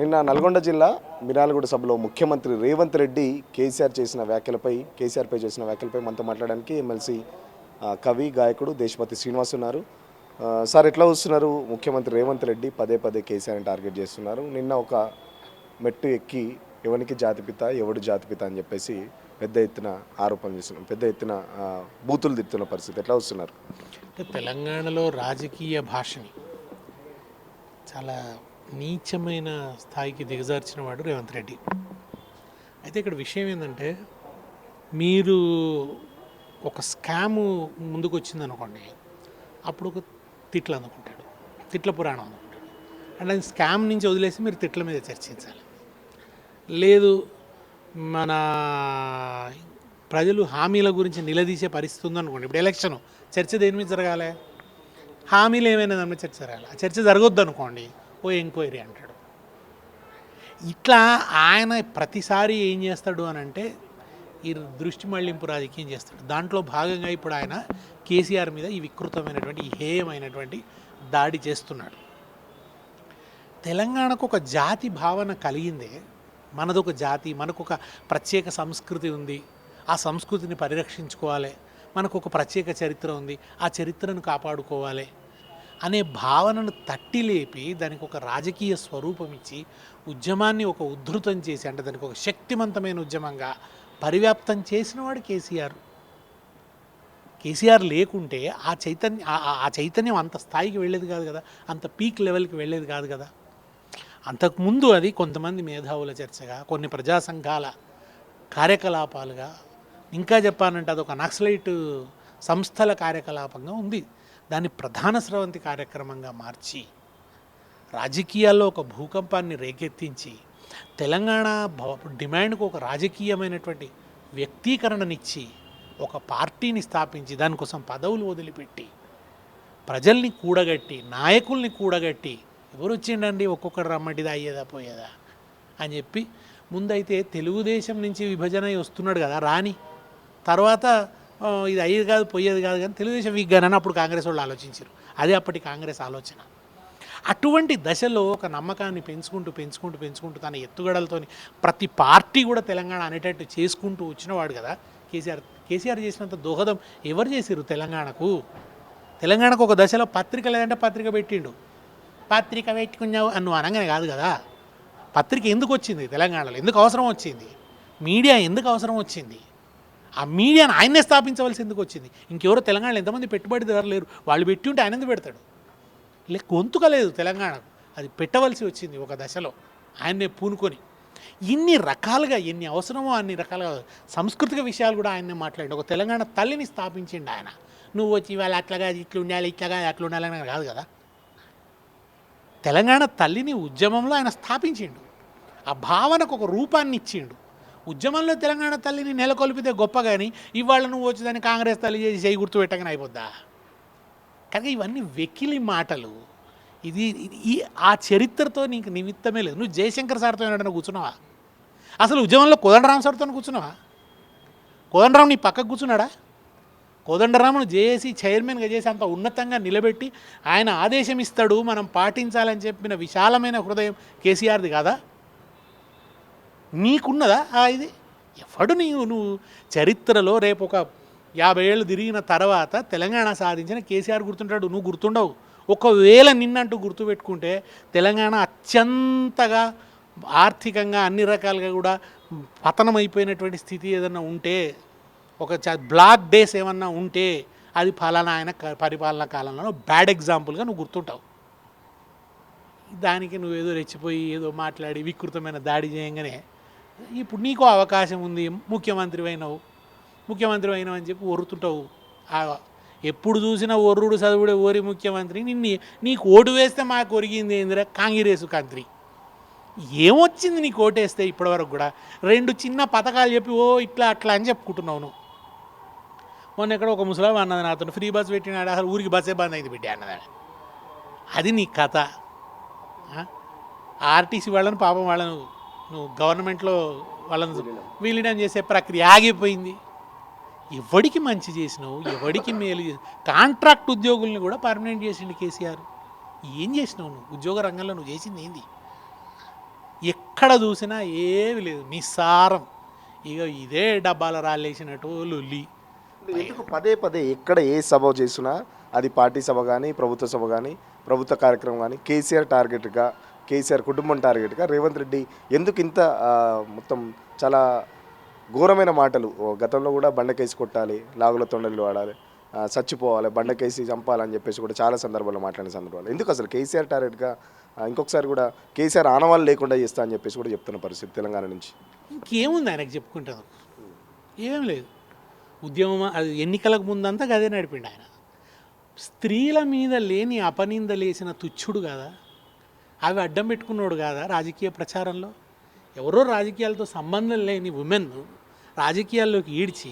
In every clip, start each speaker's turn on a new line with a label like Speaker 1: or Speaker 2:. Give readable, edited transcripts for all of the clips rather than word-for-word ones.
Speaker 1: నిన్న నల్గొండ జిల్లా మిర్యాలగూడ సభలో ముఖ్యమంత్రి రేవంత్ రెడ్డి కేసీఆర్పై చేసిన వ్యాఖ్యలపై మనతో మాట్లాడడానికి ఎమ్మెల్సీ కవి గాయకుడు దేశపతి శ్రీనివాస్ ఉన్నారు. సార్, ఎట్లా వస్తున్నారు? ముఖ్యమంత్రి రేవంత్ రెడ్డి పదే పదే కేసీఆర్ని టార్గెట్ చేస్తున్నారు. నిన్న ఒక మెట్టు ఎక్కి ఎవరికి జాతిపిత ఎవడు జాతిపిత అని చెప్పేసి పెద్ద ఎత్తున ఆరోపణలు చేస్తున్నారు, పెద్ద ఎత్తున బూతులు తిడుతున్న పరిస్థితి. ఎట్లా వస్తున్నారు?
Speaker 2: తెలంగాణలో రాజకీయ భాషని చాలా నీచమైన స్థాయికి దిగజార్చిన వాడు రేవంత్ రెడ్డి. అయితే ఇక్కడ విషయం ఏంటంటే, మీరు ఒక స్కాము ముందుకు వచ్చిందనుకోండి, అప్పుడు ఒక తిట్లు అందుకుంటాడు, తిట్ల పురాణం అందుకుంటాడు. అంటే అది స్కామ్ నుంచి వదిలేసి మీరు తిట్ల మీద చర్చించాలి. లేదు, మన ప్రజలు హామీల గురించి నిలదీసే పరిస్థితి ఉందనుకోండి. ఇప్పుడు ఎలక్షన్ చర్చ దేని మీద జరగాలి? హామీలు ఏమైనా దాని మీద చర్చ జరగాలి. ఆ చర్చ జరగొద్దు అనుకోండి, ఓ ఎంక్వైరీ అంటాడు. ఇట్లా ఆయన ప్రతిసారి ఏం చేస్తాడు అని అంటే, ఈ దృష్టి మళ్లింపు రాజకీయం చేస్తాడు. దాంట్లో భాగంగా ఇప్పుడు ఆయన కేసీఆర్ మీద ఈ వికృతమైనటువంటి ఈ హేయమైనటువంటి దాడి చేస్తున్నాడు. తెలంగాణకు ఒక జాతి భావన కలిగిందే. మనదొక జాతి, మనకు ఒక ప్రత్యేక సంస్కృతి ఉంది, ఆ సంస్కృతిని పరిరక్షించుకోవాలి, మనకు ఒక ప్రత్యేక చరిత్ర ఉంది, ఆ చరిత్రను కాపాడుకోవాలి అనే భావనను తట్టిలేపి దానికి ఒక రాజకీయ స్వరూపం ఇచ్చి ఉద్యమాన్ని ఒక ఉద్ధృతం చేసి, అంటే దానికి ఒక శక్తివంతమైన ఉద్యమంగా పరివ్యాప్తం చేసినవాడు కేసీఆర్. కేసీఆర్ లేకుంటే ఆ చైతన్యం అంత స్థాయికి వెళ్ళేది కాదు కదా, అంత పీక్ లెవెల్కి వెళ్ళేది కాదు కదా. అంతకుముందు అది కొంతమంది మేధావుల చర్చగా, కొన్ని ప్రజా సంఘాల కార్యకలాపాలుగా, ఇంకా చెప్పానంటే అదొక నక్సలైట్ సంస్థల కార్యకలాపంగా ఉంది. దాన్ని ప్రధాన స్రవంతి కార్యక్రమంగా మార్చి రాజకీయాల్లో ఒక భూకంపాన్ని రేకెత్తించి తెలంగాణ డిమాండ్కు ఒక రాజకీయమైనటువంటి వ్యక్తీకరణనిచ్చి ఒక పార్టీని స్థాపించి దానికోసం పదవులు వదిలిపెట్టి ప్రజల్ని కూడగట్టి నాయకుల్ని కూడగట్టి, ఎవరు వచ్చిండండి ఒక్కొక్కరు రమ్మంటిదా అయ్యేదా పోయేదా అని చెప్పి, ముందైతే తెలుగుదేశం నుంచి విభజన వస్తున్నాడు కదా రాని, తర్వాత ఇది అయ్యేది కాదు పోయేది కాదు కానీ తెలుగుదేశం వీగ్గానని అప్పుడు కాంగ్రెస్ వాళ్ళు ఆలోచించారు. అదే అప్పటి కాంగ్రెస్ ఆలోచన. అటువంటి దశలో ఒక నమ్మకాన్ని పెంచుకుంటూ తన ఎత్తుగడలతో ప్రతి పార్టీ కూడా తెలంగాణ అనేటట్టు చేసుకుంటూ వచ్చినవాడు కదా కేసీఆర్ చేసినంత దోహదం ఎవరు చేశారు తెలంగాణకు? తెలంగాణకు ఒక దశలో పత్రిక లేదంటే పత్రిక పెట్టిండు. పత్రిక పెట్టుకున్నావు అని నువ్వు అనగానే కాదు కదా. పత్రిక ఎందుకు వచ్చింది తెలంగాణలో? ఎందుకు అవసరం వచ్చింది? మీడియా ఎందుకు అవసరం వచ్చింది? ఆ మీడియాను ఆయన్నే స్థాపించవలసి ఎందుకు వచ్చింది? ఇంకెవరో తెలంగాణలో ఎంతమంది పెట్టుబడిదారులు లేరు, వాళ్ళు పెట్టి ఉంటే ఆయన ఎందుకు పెడతాడు? గొంతుక లేదు తెలంగాణకు, అది పెట్టవలసి వచ్చింది ఒక దశలో ఆయన్నే పూనుకొని. ఇన్ని రకాలుగా ఎన్ని అవసరమో అన్ని రకాలుగా సాంస్కృతిక విషయాలు కూడా ఆయన్నే మాట్లాడి ఒక తెలంగాణ తల్లిని స్థాపించిండు ఆయన. నువ్వు వచ్చి ఇవాళ అట్లాగా ఇట్లా ఉండాలి, ఇట్లాగా అట్లా ఉండాలని కాదు కదా. తెలంగాణ తల్లిని ఉద్యమంలో ఆయన స్థాపించిండు, ఆ భావనకు ఒక రూపాన్ని ఇచ్చిండు. ఉద్యమంలో తెలంగాణ తల్లిని నెలకొల్పితే గొప్ప, కానీ ఇవాళ నువ్వు వచ్చేదాన్ని కాంగ్రెస్ తల్లి చేసి చేయి గుర్తు పెట్టగానే అయిపోద్దా? కనుక ఇవన్నీ వెకిలి మాటలు. ఇది ఆ చరిత్రతో నీకు నిమిత్తమే లేదు. నువ్వు జయశంకర్ సార్తో ఏమైనా కూర్చున్నావా? అసలు ఉద్యమంలో కోదండరాం సార్తో కూర్చున్నావా? కోదండరాం నీ పక్కకు కూర్చున్నాడా? కోదండరామును జేఏసీ చైర్మన్గా చేసి అంత ఉన్నతంగా నిలబెట్టి ఆయన ఆదేశం ఇస్తాడు మనం పాటించాలని చెప్పిన విశాలమైన హృదయం కేసీఆర్ది కాదా? నీకున్నదా ఇది? ఎవడు నువ్వు చరిత్రలో రేపు ఒక 50 ఏళ్ళు తిరిగిన తర్వాత తెలంగాణ సాధించిన కేసీఆర్ గుర్తుంటాడు, నువ్వు గుర్తుండవు. ఒకవేళ నిన్నంటూ గుర్తుపెట్టుకుంటే తెలంగాణ అత్యంతగా ఆర్థికంగా అన్ని రకాలుగా కూడా పతనమైపోయినటువంటి స్థితి ఏదన్నా ఉంటే, ఒక బ్లాక్ డేస్ ఏమన్నా ఉంటే అది ఫలానా ఆయన పరిపాలనా కాలంలో బ్యాడ్ ఎగ్జాంపుల్గా నువ్వు గుర్తుంటావు. దానికి నువ్వేదో రెచ్చిపోయి ఏదో మాట్లాడి వికృతమైన దాడి చేయంగానే ఇప్పుడు నీకు అవకాశం ఉంది, ముఖ్యమంత్రి అయినావు అని చెప్పి ఒరుతుంటావు. ఎప్పుడు చూసినా ఒర్రుడు చదువుడే ఓరి ముఖ్యమంత్రి. నీకు ఓటు వేస్తే మాకు ఒరిగింది ఏందిరా కాంగ్రెసు కంత్రి. ఏమొచ్చింది నీకు ఓటేస్తే ఇప్పటివరకు కూడా? 2 చిన్న పథకాలు చెప్పి ఓ ఇట్లా అట్లా అని చెప్పుకుంటున్నావు నువ్వు. మొన్న ఎక్కడ ఒక ముసలాం అన్నది నాతో, ఫ్రీ బస్ పెట్టినాడు, అసలు ఊరికి బస్సే బంద్ అయింది బిడ్డ అన్నదాడు. అది నీ కథ. ఆర్టీసీ వాళ్ళని పాపం వాళ్ళను నువ్వు గవర్నమెంట్లో వాళ్ళని విలీనం చేసే ప్రక్రియ ఆగిపోయింది. ఎవడికి మంచి చేసినావు, ఎవడికి మేలు చేసి? కాంట్రాక్ట్ ఉద్యోగుల్ని కూడా పర్మనెంట్ చేసిండు కేసీఆర్. ఏం చేసినావు నువ్వు? ఉద్యోగ రంగంలో నువ్వు చేసింది ఏంది? ఎక్కడ చూసినా ఏమి లేదు, నిస్సారం. ఇక ఇదే డబ్బాల రాళ్ళేసినట్టు లొల్లి.
Speaker 1: ఎందుకు పదే పదే ఎక్కడ ఏ సభ చేసినా అది పార్టీ సభ కానీ ప్రభుత్వ సభ కానీ ప్రభుత్వ కార్యక్రమం కానీ కేసీఆర్ టార్గెట్గా, కేసీఆర్ కుటుంబం టార్గెట్గా రేవంత్ రెడ్డి ఎందుకు ఇంత మొత్తం చాలా ఘోరమైన మాటలు? గతంలో కూడా బండకేసి కొట్టాలి, లాగుల తొండలు వాడాలి, చచ్చిపోవాలి, బండకేసి చంపాలని చెప్పేసి కూడా చాలా సందర్భాల్లో మాట్లాడిన సందర్భాలు. ఎందుకు అసలు కేసీఆర్ టార్గెట్గా ఇంకొకసారి కూడా కేసీఆర్ ఆనవాళ్ళు లేకుండా చేస్తా అని చెప్పేసి కూడా చెప్తున్న పరిస్థితి తెలంగాణ నుంచి.
Speaker 2: ఇంకేముంది ఆయనకు చెప్పుకుంటాను? ఏం లేదు. ఉద్యమం అది ఎన్నికలకు ముందంతా అదే నడిపిండు ఆయన. స్త్రీల మీద లేని అపనిందలేసిన తుచ్చుడు కదా, అవి అడ్డం పెట్టుకున్నాడు కదా రాజకీయ ప్రచారంలో. ఎవరో రాజకీయాలతో సంబంధం లేని ఉమెన్ రాజకీయాల్లోకి ఈడ్చి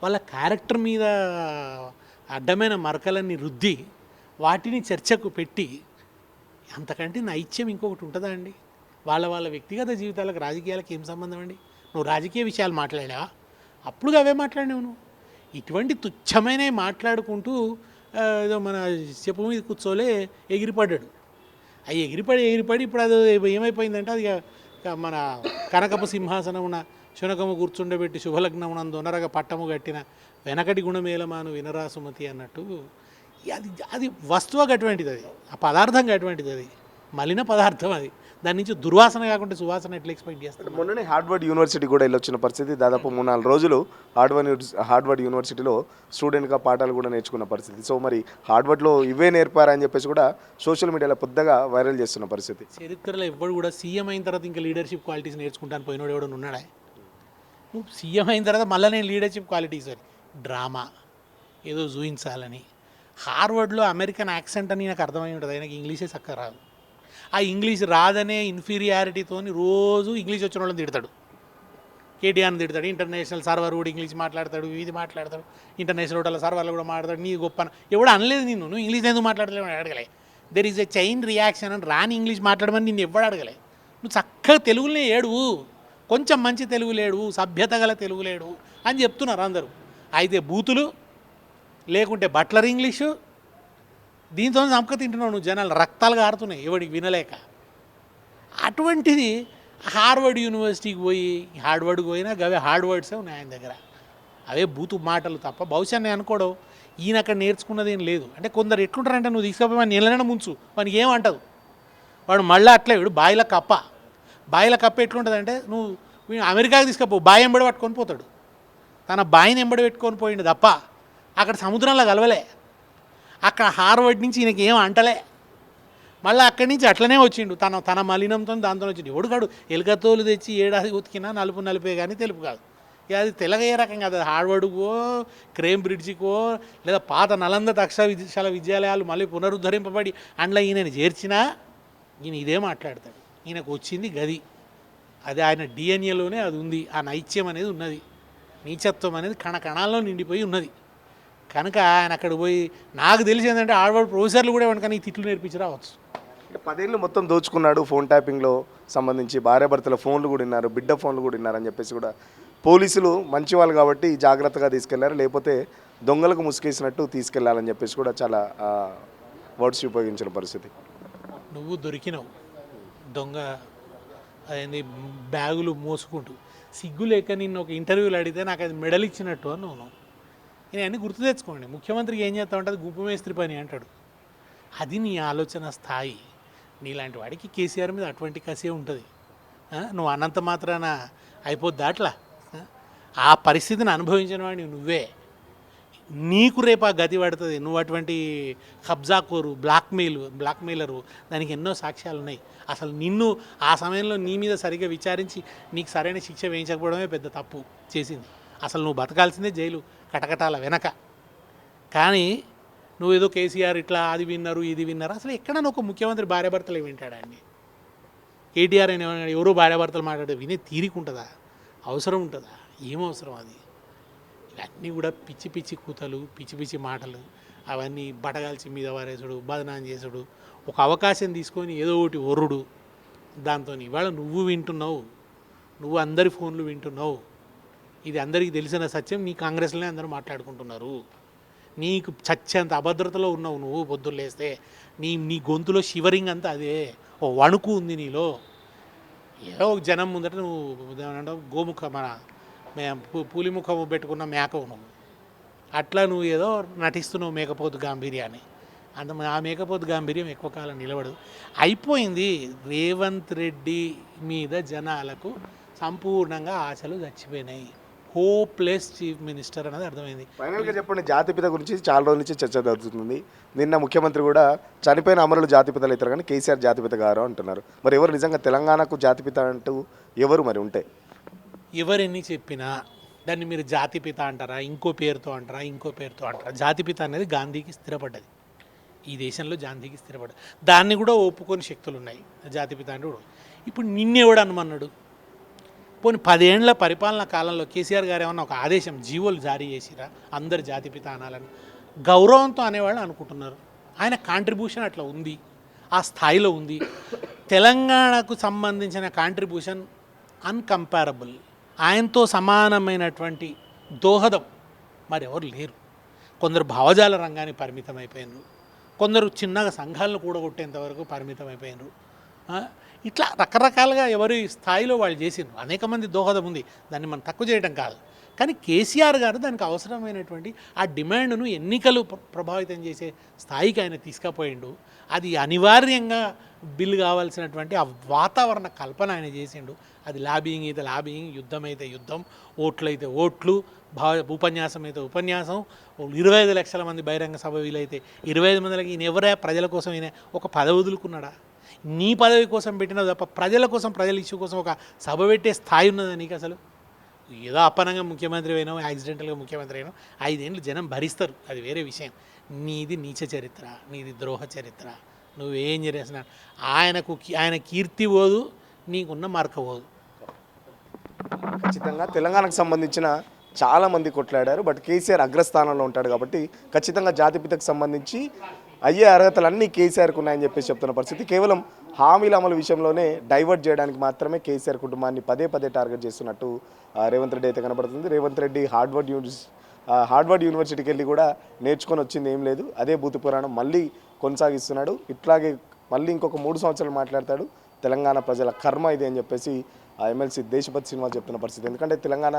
Speaker 2: వాళ్ళ క్యారెక్టర్ మీద అడ్డమైన మరకలన్నీ రుద్ది వాటిని చర్చకు పెట్టి, అంతకంటే నైత్యం ఇంకొకటి ఉంటుందా అండి? వాళ్ళ వ్యక్తిగత జీవితాలకు రాజకీయాలకు ఏం సంబంధం అండి? నువ్వు రాజకీయ విషయాలు మాట్లాడావా? అప్పుడు అవే మాట్లాడినావు నువ్వు. ఇటువంటి తుచ్చమైనవి మాట్లాడుకుంటూ ఏదో మన చెప్పు మీద కూర్చోలే ఎగిరిపడ్డాడు. అవి ఎగిరిపడి ఇప్పుడు అది ఏమైపోయిందంటే అది మన కనకపు సింహాసనమున శునకము కూర్చుండబెట్టి శుభలగ్నమునందు దొనరగా పట్టము కట్టిన వెనకటి గుణమేలమాను వినరా సుమతి అన్నట్టు. అది అది వస్తువు అటువంటిది, అది ఆ పదార్థం అటువంటిది, అది మలిన పదార్థం. అది దాని నుంచి దుర్వాసన కాకుండా సువాసన ఎట్లా ఎక్స్పెక్ట్ చేస్తారు?
Speaker 1: మొన్ననే హార్వర్డ్ యూనివర్సిటీ కూడా వెళ్ళొచ్చిన పరిస్థితి. దాదాపు 3-4 రోజులు హార్వర్డ్ యూనివర్సిటీలో స్టూడెంట్గా పాఠాలు కూడా నేర్చుకున్న పరిస్థితి. సో మరి హార్వర్డ్లో ఇవే నేర్పారని చెప్పేసి కూడా సోషల్ మీడియాలో పెద్దగా వైరల్ చేస్తున్న పరిస్థితి.
Speaker 2: చరిత్రలో ఎవ్వడు కూడా సీఎం అయిన తర్వాత ఇంకా లీడర్షిప్ క్వాలిటీస్ నేర్చుకుంటాను పోయినోడు ఎవడో ఉన్నాడా? నువ్వు సీఎం అయిన తర్వాత మళ్ళీ నేను లీడర్షిప్ క్వాలిటీస్ అని డ్రామా ఏదో చూపించాలని. హార్వర్డ్లో అమెరికన్ యాక్సెంట్ అని నాకు అర్థమై ఉంటుంది, ఆయనకి ఇంగ్లీషే చక్కగా రాదు. ఆ ఇంగ్లీష్ రాదనే ఇన్ఫీరియారిటీతో రోజు ఇంగ్లీష్ వచ్చిన వాళ్ళని తిడతాడు. కేటీఆర్ని తిడతాడు, ఇంటర్నేషనల్ సర్వర్ కూడా ఇంగ్లీష్ మాట్లాడతాడు, ఇది మాట్లాడతాడు, ఇంటర్నేషనల్ హోటల్ సర్వర్లు కూడా మాట్లాడతాడు. నీ గొప్ప ఎవడు అనలేదు నిన్ను, నువ్వు ఇంగ్లీష్ ఎందుకు మాట్లాడలేవు అని అడగలే. There is a chain reaction అని రాని ఇంగ్లీష్ మాట్లాడమని నిన్ను ఎవడు అడగలే. నువ్వు చక్కగా తెలుగులోనే ఏడువు, కొంచెం మంచి తెలుగు లేడు, సభ్యత గల తెలుగు లేడు అని చెప్తున్నారు అందరూ. అయితే బూతులు లేకుంటే బట్లర్ ఇంగ్లీషు, దీంతో చంపక తింటున్నావు నువ్వు. జనాలు రక్తాలు కారుతున్నాయి ఎవడికి వినలేక. అటువంటిది హార్వర్డ్ యూనివర్సిటీకి పోయి, హార్వర్డ్కి పోయినా అవే హార్డ్ వర్డ్సే ఉన్నాయి ఆయన దగ్గర, అవే బూతు మాటలు తప్ప భవిష్యత్ నేను అనుకోవడం ఈయన అక్కడ నేర్చుకున్నది ఏం లేదు. అంటే కొందరు ఎట్లుంటారంటే నువ్వు తీసుకుపోయి వాడిని నీళ్ళనే ముంచు, వానికి ఏమంటదు, వాడు మళ్ళీ అట్లే వీడు బాయిల కప్ప ఎట్లుంటుందంటే నువ్వు అమెరికాకి తీసుకుపో, బాయి ఎంబడి పట్టుకొని పోతాడు. తన బాయిని ఎంబడి పెట్టుకొని పోయిండు తప్ప అక్కడ సముద్రంలో కలవలే. అక్కడ హార్వర్డ్ నుంచి ఈయనకి ఏం అంటలే. మళ్ళీ అక్కడి నుంచి అట్లనే వచ్చిండు, తన మలినంతో దాంతో వచ్చిండు. ఎవడుగాడు ఎలుకతోలు తెచ్చి ఏడాది ఉతికినా నలుపే కానీ తెలుపు కాదు. ఇక అది తెలగయ్యే రకం కాదు. హార్వర్డ్కో, కేంబ్రిడ్జ్కో, లేదా పాత నలంద అక్షరశాల విద్యాలయాలు మళ్ళీ పునరుద్ధరింపబడి అందులో ఈయనని చేర్చినా ఈయన ఇదే మాట్లాడతాడు. ఈయనకు వచ్చింది గది, అది ఆయన డిఎన్ఏలోనే అది ఉంది. ఆ నైత్యం అనేది ఉన్నది, నీచత్వం అనేది కణకణాల్లో నిండిపోయి ఉన్నది. కనుక ఆయన అక్కడ పోయి నాకు తెలిసి ఏంటంటే హార్వర్డ్ ప్రొఫెసర్లు కూడా వెనక ఈ తిట్లు నేర్పించి రావచ్చు.
Speaker 1: అంటే 10 ఏళ్ళు మొత్తం దోచుకున్నాడు. ఫోన్ ట్యాపింగ్లో సంబంధించి భార్యాభర్తల ఫోన్లు కూడా ఉన్నారు, బిడ్డ ఫోన్లు కూడా ఉన్నారని చెప్పేసి కూడా పోలీసులు మంచి వాళ్ళు కాబట్టి జాగ్రత్తగా తీసుకెళ్లారు, లేకపోతే దొంగలకు ముసుకేసినట్టు తీసుకెళ్లాలని చెప్పేసి కూడా చాలా వర్డ్స్ ఉపయోగించిన పరిస్థితి.
Speaker 2: నువ్వు దొరికినావు దొంగ, అదేంది బ్యాగులు మోసుకుంటూ, సిగ్గు లేక నిన్ను ఒక ఇంటర్వ్యూలు అడిగితే నాకు అది మెడల్ ఇచ్చినట్టు అని నువ్వు. నేను అన్నీ గుర్తు తెచ్చుకోండి. ముఖ్యమంత్రికి ఏం చేస్తామంటే అది గుంపు మేస్త్రి పని అంటాడు. అది నీ ఆలోచన స్థాయి. నీలాంటి వాడికి కేసీఆర్ మీద అటువంటి కసే ఉంటుంది. నువ్వు అన్నంత మాత్రాన అయిపోద్ది అట్లా. ఆ పరిస్థితిని అనుభవించిన వాడిని నువ్వే. నీకు రేపు ఆ గతి పడుతుంది. నువ్వు అటువంటి కబ్జాకోరు, బ్లాక్మెయిలరు, దానికి ఎన్నో సాక్ష్యాలు ఉన్నాయి. అసలు నిన్ను ఆ సమయంలో నీ మీద సరిగ్గా విచారించి నీకు సరైన శిక్ష వేయించకపోవడమే పెద్ద తప్పు చేసింది. అసలు నువ్వు బతకాల్సిందే జైలు కటకటాల వెనక. కానీ నువ్వు ఏదో కేసీఆర్ ఇట్లా అది విన్నారు ఇది విన్నారు. అసలు ఎక్కడన్నా ఒక ముఖ్యమంత్రి భార్యాభర్తలు వింటాడా అండి? కేటీఆర్ అని ఎవరో భార్యాభర్తలు మాట్లాడే వినే తీరికుంటుందా? అవసరం ఉంటుందా? ఏం అవసరం అది? ఇవన్నీ కూడా పిచ్చి పిచ్చి కూతలు, పిచ్చి పిచ్చి మాటలు, అవన్నీ బటగాల్చి మీద వారేసుడు, బదనాం చేసుడు, ఒక అవకాశం తీసుకొని ఏదో ఒకటి ఒర్రుడు. దాంతో ఇవాళ నువ్వు వింటున్నావు, నువ్వు అందరి ఫోన్లు వింటున్నావు. ఇది అందరికీ తెలిసిన సత్యం. నీ కాంగ్రెస్లోనే అందరూ మాట్లాడుకుంటున్నారు. నీకు చచ్చేంత అభద్రతలో ఉన్నావు నువ్వు. పొద్దున్న లేస్తే నీ గొంతులో షివరింగ్ అంతా అదే, ఓ వణుకు ఉంది నీలో. ఏదో ఒక జనం ముందట నువ్వు ఏమంటావు గోముఖ మన పులిముఖము పెట్టుకున్న మేకవు నువ్వు, అట్లా నువ్వు ఏదో నటిస్తున్నావు మేకపోతు గాంభీర్యాన్ని. ఆ మేకపోతు గాంభీర్యం ఎక్కువ కాలం నిలబడదు. అయిపోయింది. రేవంత్ రెడ్డి మీద జనాలకు సంపూర్ణంగా ఆశలు చచ్చిపోయినాయి. హోప్లెస్ చీఫ్ మినిస్టర్ అనేది అర్థమైంది.
Speaker 1: ఫైనల్గా చెప్పండి, జాతిపిత గురించి చాలా రోజుల నుంచి చర్చ జరుగుతుంది. నిన్న ముఖ్యమంత్రి కూడా చనిపోయిన అమరులు జాతిపితలు అవుతారు కానీ కేసీఆర్ జాతిపిత గారు అంటున్నారు. మరి ఎవరు నిజంగా తెలంగాణకు జాతిపిత అంటూ ఎవరు మరి ఉంటే?
Speaker 2: ఎవరెన్ని చెప్పినా దాన్ని మీరు జాతిపిత అంటారా, ఇంకో పేరుతో అంటారా, జాతిపిత అనేది గాంధీకి స్థిరపడ్డది. ఈ దేశంలో గాంధీకి స్థిరపడ్డది. దాన్ని కూడా ఒప్పుకొని శక్తులు ఉన్నాయి. జాతిపిత అంటే కూడా ఇప్పుడు నిన్నెవడు అనుమన్నాడు? పోనీ 10 ఏళ్ల పరిపాలనా కాలంలో కేసీఆర్ గారు ఏమన్నా ఒక ఆదేశం జీవోలు జారీ చేసిరా అందరు జాతిపిత అనాలని? గౌరవంతో అనేవాళ్ళు అనుకుంటున్నారు. ఆయన కాంట్రిబ్యూషన్ అట్లా ఉంది, ఆ స్థాయిలో ఉంది. తెలంగాణకు సంబంధించిన కాంట్రిబ్యూషన్ అన్కంపారబుల్. ఆయనతో సమానమైనటువంటి దోహదం మరి ఎవరు లేరు. కొందరు భావజాల రంగానికి పరిమితం అయిపోయినారు, కొందరు చిన్నగా సంఘాలను కూడగొట్టేంతవరకు పరిమితం అయిపోయినారు. ఇట్లా రకరకాలుగా ఎవరి స్థాయిలో వాళ్ళు చేసిండ్రు. అనేక మంది దోహదం ఉంది, దాన్ని మనం తక్కువ చేయడం కాదు. కానీ కేసీఆర్ గారు దానికి అవసరమైనటువంటి ఆ డిమాండ్ను ఎన్నికలు ప్రభావితం చేసే స్థాయికి ఆయన తీసుకుపోయిండు. అది అనివార్యంగా బిల్లు కావాల్సినటువంటి ఆ వాతావరణ కల్పన ఆయన చేసిండు. అది లాబింగ్ అయితే లాబింగ్, యుద్ధం అయితే యుద్ధం, ఓట్లు అయితే ఓట్లు, ఉపన్యాసం అయితే ఉపన్యాసం. 25 లక్షల మంది బహిరంగ సభ వీలైతే 25 మందికి ఈయన ఎవరే ప్రజల కోసం ఈయన ఒక పదవి వదులుకున్నాడా? నీ పదవి కోసం పెట్టినావు తప్ప ప్రజల కోసం, ప్రజల ఇష్యూ కోసం ఒక సభ పెట్టే స్థాయి ఉన్నదా నీకు అసలు? ఏదో అప్పనంగా ముఖ్యమంత్రి అయినావు, యాక్సిడెంటల్గా ముఖ్యమంత్రి అయినావు, 5 ఏళ్ళు జనం భరిస్తారు, అది వేరే విషయం. నీది నీచ చరిత్ర, నీది ద్రోహ చరిత్ర, నువ్వేం చేసిన ఆయన కీర్తి పోదు, నీకున్న మార్క పోదు.
Speaker 1: ఖచ్చితంగా తెలంగాణకు సంబంధించిన చాలామంది కొట్లాడారు. బట్ కేసీఆర్ అగ్రస్థానంలో ఉంటాడు కాబట్టి ఖచ్చితంగా జాతిపితకు సంబంధించి అయ్యే అర్హతలన్నీ కేసీఆర్కు ఉన్నాయని చెప్పేసి చెప్తున్న పరిస్థితి. కేవలం హామీల అమలు విషయంలోనే డైవర్ట్ చేయడానికి మాత్రమే కేసీఆర్ కుటుంబాన్ని పదే టార్గెట్ చేస్తున్నట్టు రేవంత్ రెడ్డి అయితే కనబడుతుంది. రేవంత్ రెడ్డి హార్వర్డ్ యూనివర్సిటీకి వెళ్ళి కూడా నేర్చుకొని వచ్చింది ఏం లేదు, అదే భూతి పురాణం మళ్ళీ కొనసాగిస్తున్నాడు. ఇట్లాగే మళ్ళీ ఇంకొక 3 సంవత్సరాలు మాట్లాడతాడు. తెలంగాణ ప్రజల కర్మ ఇది అని చెప్పేసి ఎమ్మెల్సీ దేశపతి శ్రీనివాస్ చెప్తున్న పరిస్థితి. ఎందుకంటే తెలంగాణ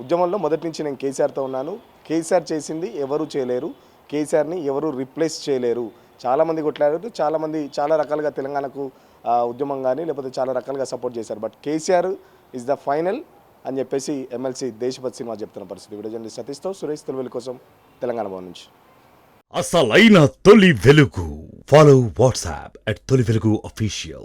Speaker 1: ఉద్యమంలో మొదటి నుంచి నేను కేసీఆర్తో ఉన్నాను, కేసీఆర్ చేసింది ఎవరు చేయలేరు, కేసీఆర్ని ఎవరు రిప్లేస్ చేయలేరు. చాలామంది కొట్లాడారు, చాలామంది చాలా రకాలుగా తెలంగాణకు ఉద్యమం కానీ లేకపోతే చాలా రకాలుగా సపోర్ట్ చేశారు. But KCR is the final అని చెప్పేసి ఎమ్మెల్సీ దేశపతి శ్రీనివాస్ చెప్తున్న పరిస్థితి. వీడియో జర్నలిస్ట్ సతీష్తో సురేష్ తెలుగుల కోసం తెలంగాణ భవన్ నుంచి.
Speaker 3: అసలైన తొలి వెలుగు. ఫాలో వాట్సాప్ @తొలి వెలుగు official.